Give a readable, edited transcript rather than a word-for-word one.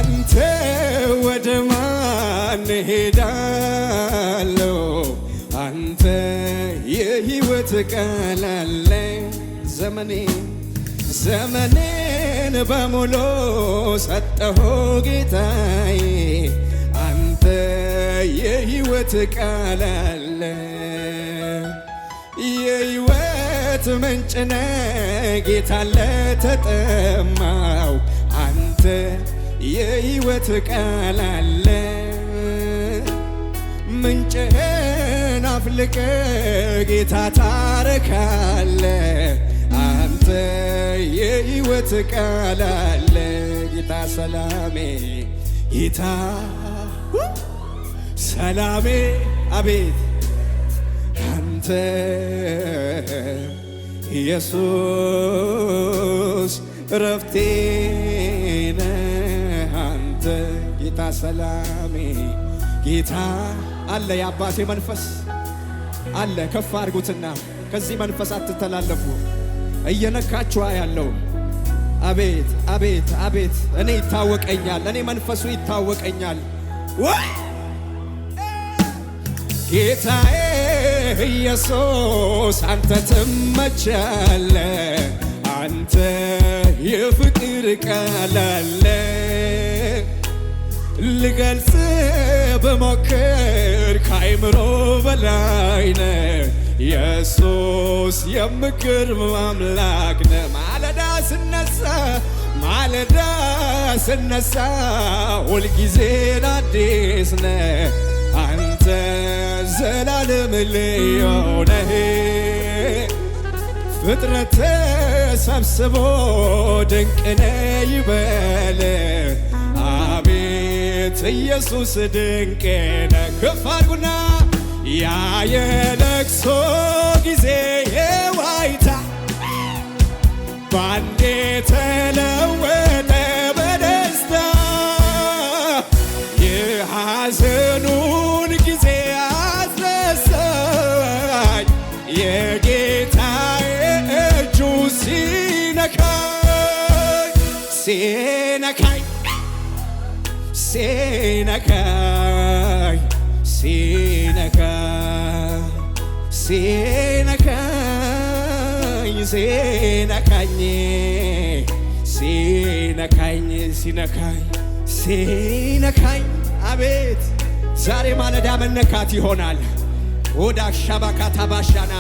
ካንተ ወደ ማን ሄዳለሁ? አንተ የሕይወት ቃል አለ። ዘመኔን በሙሉ ሰጠሁ ጌታዬ፣ አንተ የሕይወት ቃል አለ። የሕይወት ምንጭ ነህ ጌታ ለተጠማው፣ አንተ የሕይወት ቃል አለ። ምንጭህን አፍልቀ ጌታ ታረካለ፣ አንተ የሕይወት ቃል አለ። ጌታ ሰላሜ፣ ጌታ ሰላሜ፣ አቤት አንተ ኢየሱስ ረፍቴ ነህ። አንተ ጌታ ሰላሜ፣ ጌታ አለ። የአባቴ መንፈስ አለ። ከፍ አድርጉትና ከዚህ መንፈስ አትተላለፉ። እየነካችኋ ያለው አቤት አቤት አቤት! እኔ ይታወቀኛል፣ እኔ መንፈሱ ይታወቀኛል። ጌታዬ ኢየሱስ አንተ ትመቻለ፣ አንተ የፍቅር ቃል አለ። ልገልጽ ብሞክር ከአይምሮ በላይ ነህ ኢየሱስ፣ የምገርም አምላክ ነህ። ማለዳ ስነሳ ሁልጊዜ አዲስ ነህ። አንተ ዘላለም ልዩ ነህ። ፍጥረት ተሰብስቦ ድንቅ ነህ ይበል። አቤት ኢየሱስ ድንቅ ነህ። ከፍ አድርጉና ያ የለቅሶ ጊዜ የዋይታ ባንዴ ተለወጠ በደስታ፣ የሐዘኑን ጊዜ አስረሳኝ የጌታዬ እጁ ሲነካኝ ሲነካኝ ሲነካኝ ሲነካኝ ሲነካኝ ሲነካኝ ሲነካኝ ሲነካኝ አቤት ዛሬ ማለዳ መነካት ይሆናል። ወዳ ሻባካታ ባሻና